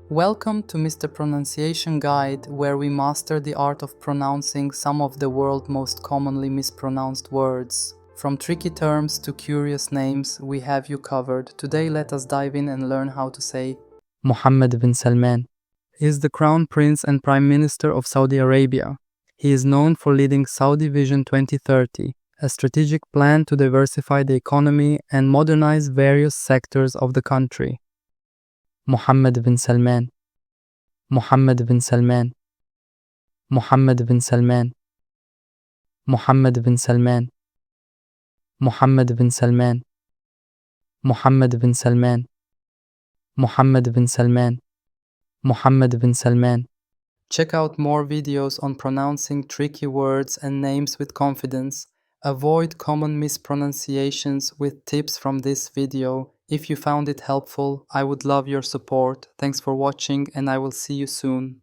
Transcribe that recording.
Welcome to Mr. Pronunciation Guide, where we master the art of pronouncing some of the world's most commonly mispronounced words. From tricky terms to curious names, we have you covered. Today let us dive in and learn how to say Muhammad bin Salman. He is the Crown Prince and Prime Minister of Saudi Arabia. He is known for leading Saudi Vision 2030, a strategic plan to diversify the economy and modernize various sectors of the country. Muhammad bin Salman. Muhammad bin Salman. Muhammad bin Salman. Muhammad bin Salman. Muhammad bin Salman. Muhammad bin Salman. Muhammad bin Salman. Muhammad bin Salman. Check out more videos on pronouncing tricky words and names with confidence. Avoid common mispronunciations with tips from this video. If you found it helpful, I would love your support. Thanks for watching and I will see you soon.